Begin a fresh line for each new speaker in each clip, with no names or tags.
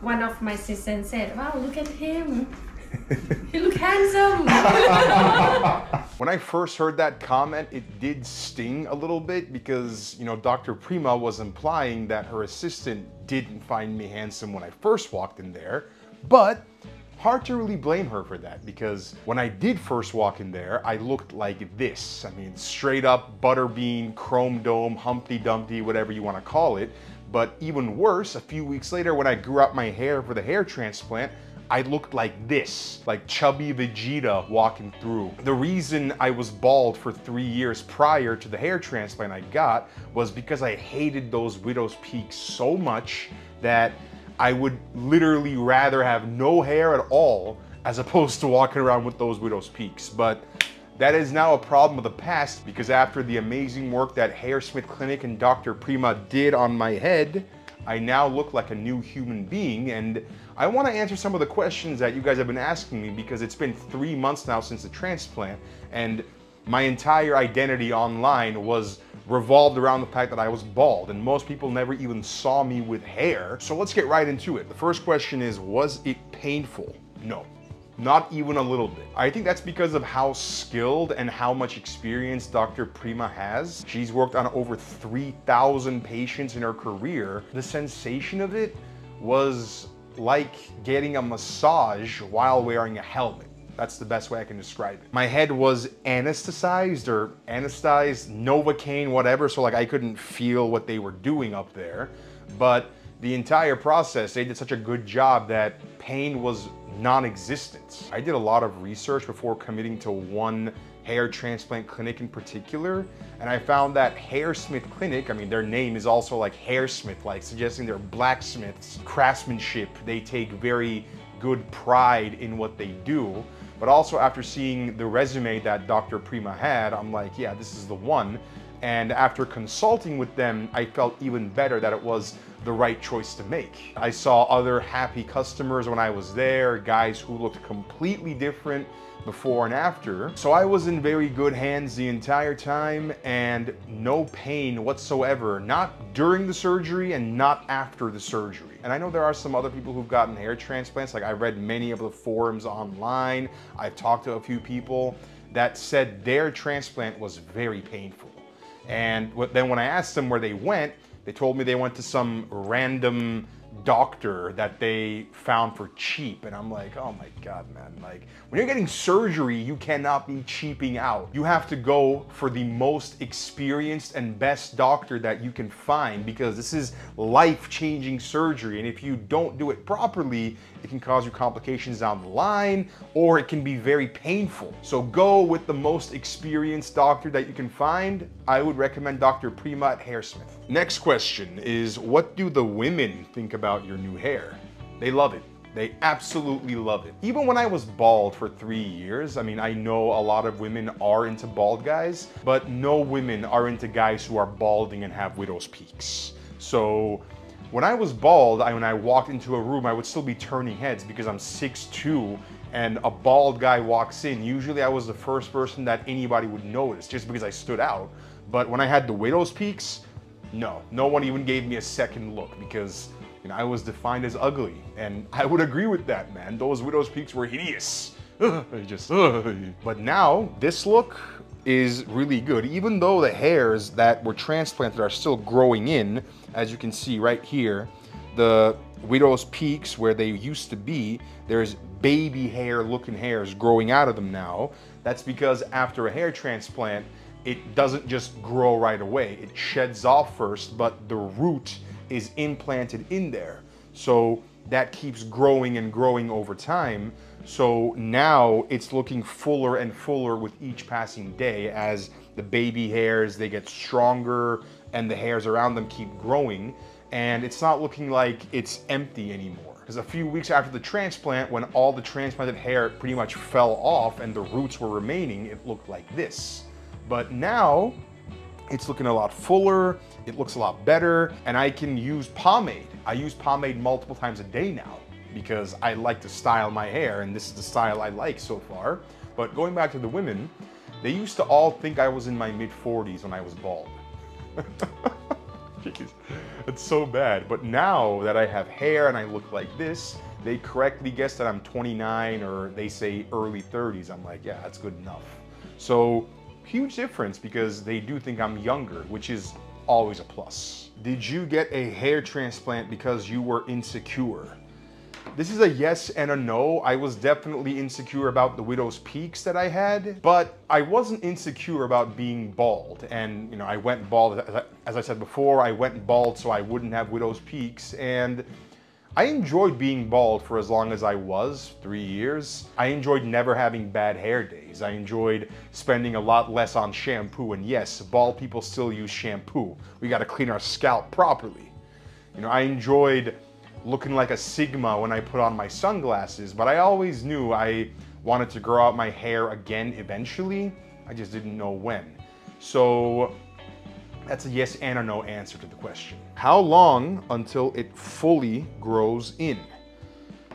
one of my assistants said, wow, look at him. He look handsome.
When I first heard that comment, it did sting a little bit because, you know, Dr. Prima was implying that her assistant didn't find me handsome when I first walked in there, but hard to really blame her for that because when I did first walk in there, I looked like this. I mean, straight up butterbean, chrome dome, Humpty Dumpty, whatever you want to call it. But even worse, a few weeks later when I grew out my hair for the hair transplant, I looked like this, like chubby Vegeta walking through. The reason I was bald for 3 years prior to the hair transplant I got was because I hated those widow's peaks so much that I would literally rather have no hair at all as opposed to walking around with those widow's peaks. But that is now a problem of the past because after the amazing work that Hairsmith Clinic and Dr. Prima did on my head, I now look like a new human being, and I want to answer some of the questions that you guys have been asking me because it's been 3 months now since the transplant, and my entire identity online was revolved around the fact that I was bald, and most people never even saw me with hair. So let's get right into it. The first question is, was it painful? No. Not even a little bit. I think that's because of how skilled and how much experience Dr. Prima has. She's worked on over 3,000 patients in her career. The sensation of it was like getting a massage while wearing a helmet. That's the best way I can describe it. My head was anesthetized, Novocaine, whatever, so like I couldn't feel what they were doing up there. But the entire process, they did such a good job that pain was non-existent. I did a lot of research before committing to one hair transplant clinic in particular, and I found that Hairsmith Clinic, I mean, their name is also like Hairsmith, like suggesting they're blacksmiths, craftsmanship. They take very good pride in what they do. But also after seeing the resume that Dr. Prima had, I'm like, yeah, this is the one. And after consulting with them, I felt even better that it was the right choice to make. I saw other happy customers when I was there, guys who looked completely different before and after. So I was in very good hands the entire time and no pain whatsoever, not during the surgery and not after the surgery. And I know there are some other people who've gotten hair transplants, like I read many of the forums online, I've talked to a few people that said their transplant was very painful. And then when I asked them where they went, they told me they went to some random doctor that they found for cheap, and I'm like, oh my god, man, like when you're getting surgery, you cannot be cheaping out. You have to go for the most experienced and best doctor that you can find because this is life-changing surgery, and if you don't do it properly, it can cause you complications down the line, or it can be very painful. So go with the most experienced doctor that you can find. I would recommend Dr. Prima at Hairsmith. Next question is, what do the women think about your new hair? They love it. They absolutely love it. Even when I was bald for 3 years, I mean, I know a lot of women are into bald guys, but no women are into guys who are balding and have widow's peaks. So when I was bald, when I walked into a room, I would still be turning heads because I'm 6'2", and a bald guy walks in. Usually I was the first person that anybody would notice just because I stood out. But when I had the widow's peaks, no one even gave me a second look because, you know, I was defined as ugly, and I would agree with that, man. Those widow's peaks were hideous. But now this look is really good. Even though the hairs that were transplanted are still growing in, as you can see right here, the widow's peaks where they used to be, there's baby hair looking hairs growing out of them now. That's because after a hair transplant, it doesn't just grow right away. It sheds off first, but the root is implanted in there. So that keeps growing and growing over time. So now it's looking fuller and fuller with each passing day as the baby hairs, they get stronger and the hairs around them keep growing. And it's not looking like it's empty anymore. Because a few weeks after the transplant, when all the transplanted hair pretty much fell off and the roots were remaining, it looked like this. But now it's looking a lot fuller, it looks a lot better, and I can use pomade. I use pomade multiple times a day now because I like to style my hair, and this is the style I like so far. But going back to the women, they used to all think I was in my mid-40s when I was bald. Jeez, it's so bad. But now that I have hair and I look like this, they correctly guess that I'm 29, or they say early 30s. I'm like, yeah, that's good enough. So huge difference, because they do think I'm younger, which is always a plus. Did you get a hair transplant because you were insecure? This is a yes and a no. I was definitely insecure about the widow's peaks that I had, but I wasn't insecure about being bald. And you know, I went bald, as I said before, I went bald so I wouldn't have widow's peaks, and I enjoyed being bald for as long as I was, 3 years. I enjoyed never having bad hair days. I enjoyed spending a lot less on shampoo, and yes, bald people still use shampoo. We gotta clean our scalp properly. You know, I enjoyed looking like a Sigma when I put on my sunglasses, but I always knew I wanted to grow out my hair again eventually. I just didn't know when. So that's a yes and a no answer to the question. How long until it fully grows in?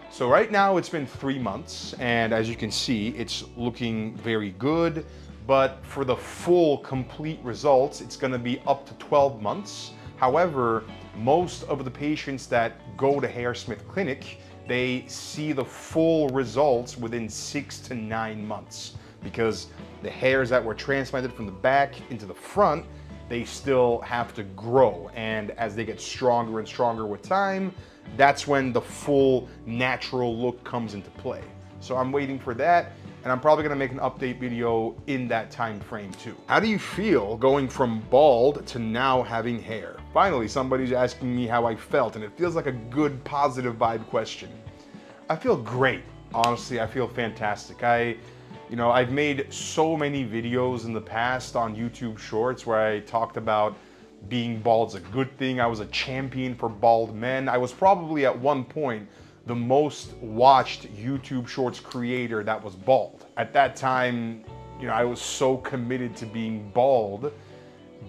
So right now it's been 3 months, and as you can see, it's looking very good, but for the full complete results, it's gonna be up to 12 months. However, most of the patients that go to Hairsmith Clinic, they see the full results within 6 to 9 months, because the hairs that were transplanted from the back into the front, they still have to grow. And as they get stronger and stronger with time, that's when the full natural look comes into play. So I'm waiting for that, and I'm probably gonna make an update video in that time frame too. How do you feel going from bald to now having hair? Finally, somebody's asking me how I felt, and it feels like a good, positive vibe question. I feel great. Honestly, I feel fantastic. I've made so many videos in the past on YouTube Shorts where I talked about being bald's a good thing. I was a champion for bald men. I was probably at one point the most watched YouTube Shorts creator that was bald. At that time, I was so committed to being bald,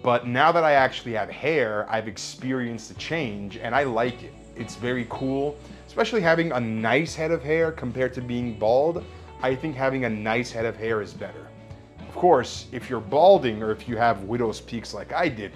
but now that I actually have hair, I've experienced the change and I like it. It's very cool, especially having a nice head of hair compared to being bald. I think having a nice head of hair is better. Of course, if you're balding or if you have widow's peaks like I did,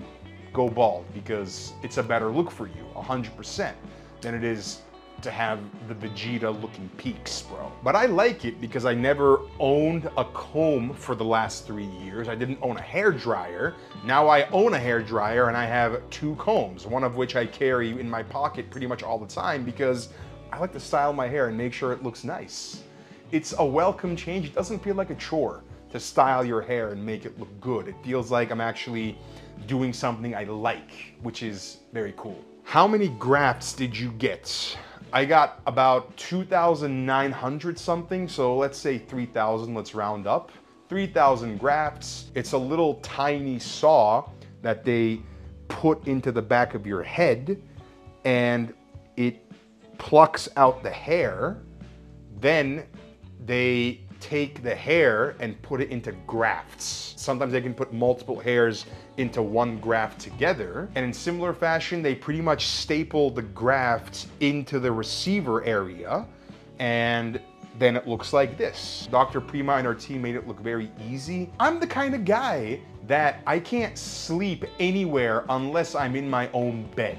go bald, because it's a better look for you, 100%, than it is to have the Vegeta looking peaks, bro. But I like it because I never owned a comb for the last 3 years. I didn't own a hair dryer. Now I own a hair dryer and I have 2 combs, one of which I carry in my pocket pretty much all the time because I like to style my hair and make sure it looks nice. It's a welcome change. It doesn't feel like a chore to style your hair and make it look good. It feels like I'm actually doing something I like, which is very cool. How many grafts did you get? I got about 2,900 something, so let's say 3,000, let's round up. 3,000 grafts. It's a little tiny saw that they put into the back of your head and it plucks out the hair. Then they take the hair and put it into grafts. Sometimes they can put multiple hairs into one graft together. And in similar fashion, they pretty much staple the graft into the receiver area. And then it looks like this. Dr. Prima and her team made it look very easy. I'm the kind of guy that I can't sleep anywhere unless I'm in my own bed.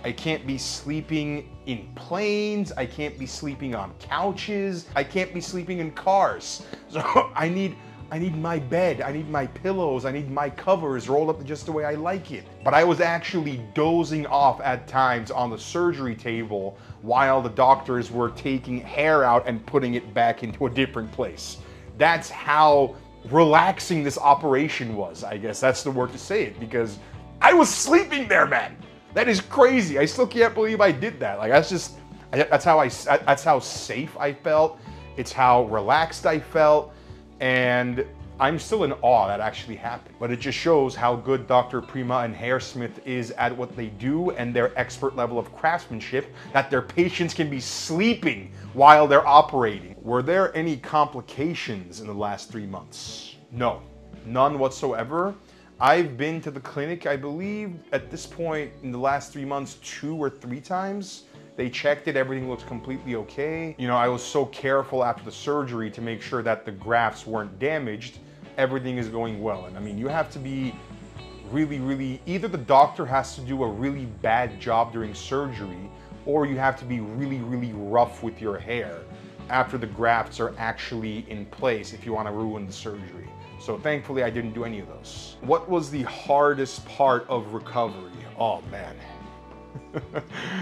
I can't be sleeping in planes, I can't be sleeping on couches, I can't be sleeping in cars. So I need my bed, I need my pillows, I need my covers rolled up just the way I like it. But I was actually dozing off at times on the surgery table while the doctors were taking hair out and putting it back into a different place. That's how relaxing this operation was, I guess. That's the word to say it, because I was sleeping there, man. That is crazy. I still can't believe I did that. Like, that's how safe I felt. It's how relaxed I felt. And I'm still in awe that actually happened. But it just shows how good Dr. Prima and Hairsmith is at what they do and their expert level of craftsmanship, that their patients can be sleeping while they're operating. Were there any complications in the last 3 months? No, none whatsoever. I've been to the clinic, I believe, at this point in the last 3 months, 2 or 3 times. They checked it, everything looks completely okay. I was so careful after the surgery to make sure that the grafts weren't damaged. Everything is going well. And I mean, you have to be really, either the doctor has to do a really bad job during surgery, or you have to be really rough with your hair after the grafts are actually in place if you want to ruin the surgery. So thankfully I didn't do any of those. What was the hardest part of recovery? Oh man.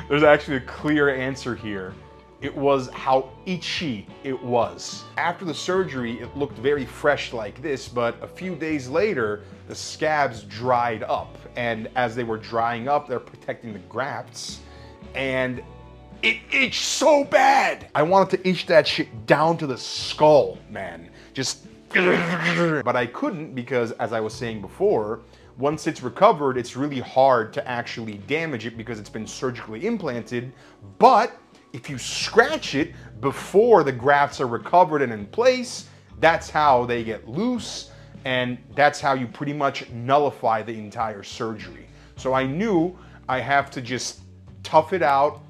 There's actually a clear answer here. It was how itchy it was. After the surgery, it looked very fresh like this, but a few days later, the scabs dried up. And as they were drying up, they're protecting the grafts. And it itched so bad. I wanted to itch that shit down to the skull, man. Just, but I couldn't because, as I was saying before, once it's recovered, it's really hard to actually damage it because it's been surgically implanted. But if you scratch it before the grafts are recovered and in place, that's how they get loose, and that's how you pretty much nullify the entire surgery. So I knew I have to just tough it out,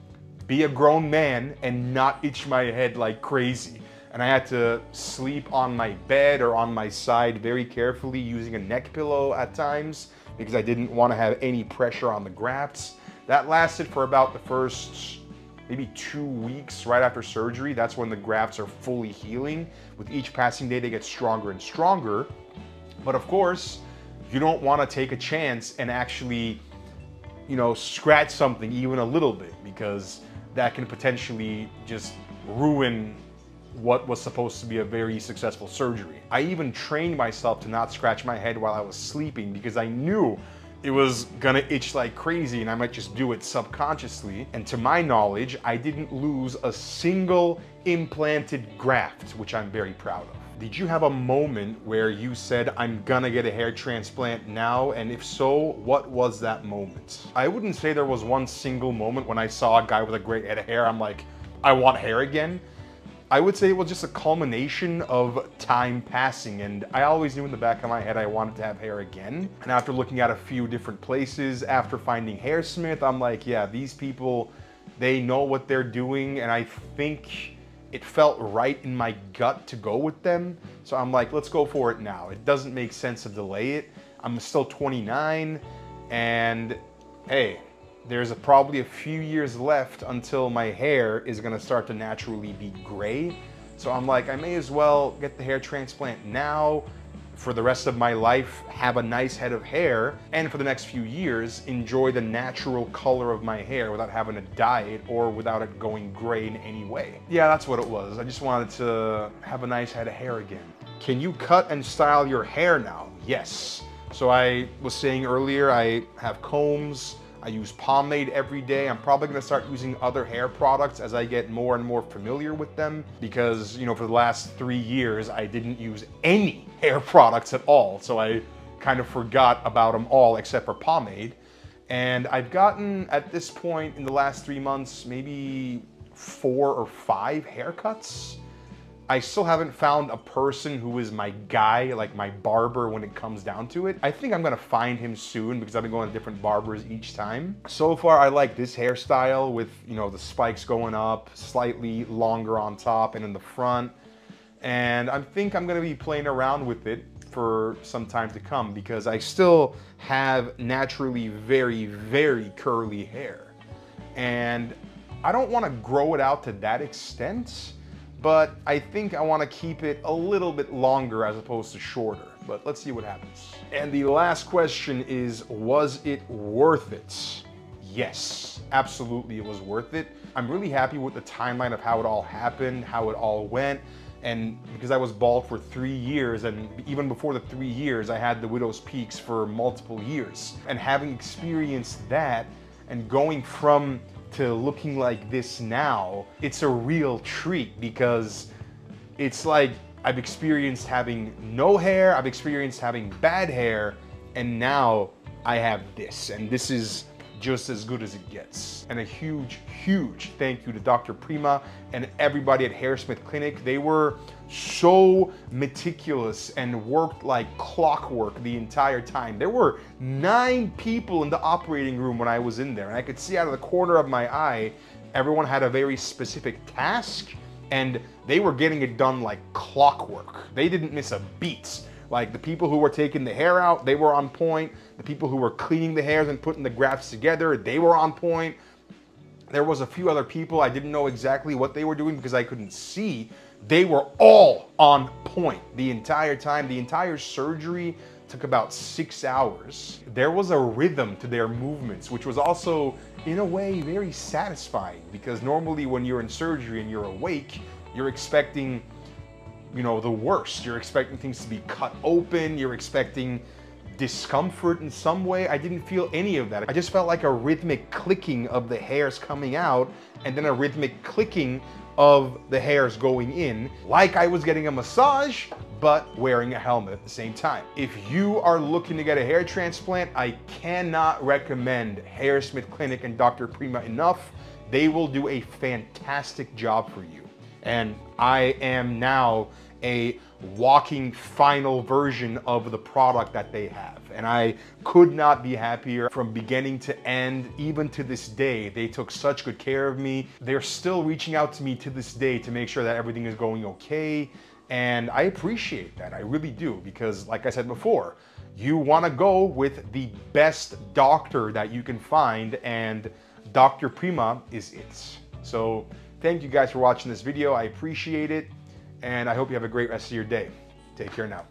be a grown man, and not itch my head like crazy. And I had to sleep on my bed or on my side very carefully using a neck pillow at times because I didn't want to have any pressure on the grafts. That lasted for about the first maybe 2 weeks right after surgery. That's when the grafts are fully healing. With each passing day, they get stronger and stronger. But of course, you don't want to take a chance and actually, you know, scratch something even a little bit, because that can potentially just ruin what was supposed to be a very successful surgery. I even trained myself to not scratch my head while I was sleeping because I knew it was gonna itch like crazy and I might just do it subconsciously. And to my knowledge, I didn't lose a single implanted graft, which I'm very proud of. Did you have a moment where you said, I'm gonna get a hair transplant now? And if so, what was that moment? I wouldn't say there was one single moment when I saw a guy with a great head of hair, I'm like, I want hair again. I would say it was just a culmination of time passing, and I always knew in the back of my head I wanted to have hair again. And after looking at a few different places, after finding Hairsmith, I'm like, yeah, these people, they know what they're doing, and I think it felt right in my gut to go with them. So I'm like, let's go for it now. It doesn't make sense to delay it. I'm still 29, and hey, there's probably a few years left until my hair is gonna start to naturally be gray. So I'm like, I may as well get the hair transplant now for the rest of my life, have a nice head of hair, and for the next few years, enjoy the natural color of my hair without having to dye it or without it going gray in any way. Yeah, that's what it was. I just wanted to have a nice head of hair again. Can you cut and style your hair now? Yes. So I was saying earlier, I have combs, I use pomade every day. I'm probably gonna start using other hair products as I get more and more familiar with them because, you know, for the last 3 years, I didn't use any hair products at all. So I kind of forgot about them all except for pomade. And I've gotten, at this point in the last 3 months, maybe 4 or 5 haircuts. I still haven't found a person who is my guy, like my barber when it comes down to it. I think I'm gonna find him soon because I've been going to different barbers each time. So far, I like this hairstyle with, you know, the spikes going up, slightly longer on top and in the front. And I think I'm gonna be playing around with it for some time to come because I still have naturally very curly hair. And I don't wanna grow it out to that extent, but I think I want to keep it a little bit longer as opposed to shorter. But let's see what happens. And the last question is, was it worth it? Yes, absolutely it was worth it. I'm really happy with the timeline of how it all happened, how it all went. And because I was bald for 3 years, and even before the 3 years, I had the widow's peaks for multiple years. And having experienced that and going from to looking like this now, it's a real treat because it's like I've experienced having no hair, I've experienced having bad hair, and now I have this, and this is just as good as it gets. And a huge thank you to Dr. Prima and everybody at Hairsmith Clinic. They were so meticulous and worked like clockwork the entire time. There were 9 people in the operating room when I was in there, and I could see out of the corner of my eye, everyone had a very specific task, and they were getting it done like clockwork. They didn't miss a beat. Like the people who were taking the hair out, they were on point. The people who were cleaning the hairs and putting the grafts together, they were on point. There was a few other people, I didn't know exactly what they were doing because I couldn't see. They were all on point the entire time. The entire surgery took about 6 hours. There was a rhythm to their movements, which was also, in a way, very satisfying, because normally when you're in surgery and you're awake, you're expecting, you know, the worst. You're expecting things to be cut open. You're expecting discomfort in some way. I didn't feel any of that. I just felt like a rhythmic clicking of the hairs coming out and then a rhythmic clicking of the hairs going in, like I was getting a massage, but wearing a helmet at the same time. If you are looking to get a hair transplant, I cannot recommend Hairsmith Clinic and Dr. Prima enough. They will do a fantastic job for you. And I am now a walking final version of the product that they have. And I could not be happier from beginning to end. Even to this day, they took such good care of me. They're still reaching out to me to this day to make sure that everything is going okay. And I appreciate that, I really do, because like I said before, you wanna go with the best doctor that you can find, and Dr. Prima is it. So thank you guys for watching this video. I appreciate it. And I hope you have a great rest of your day. Take care now.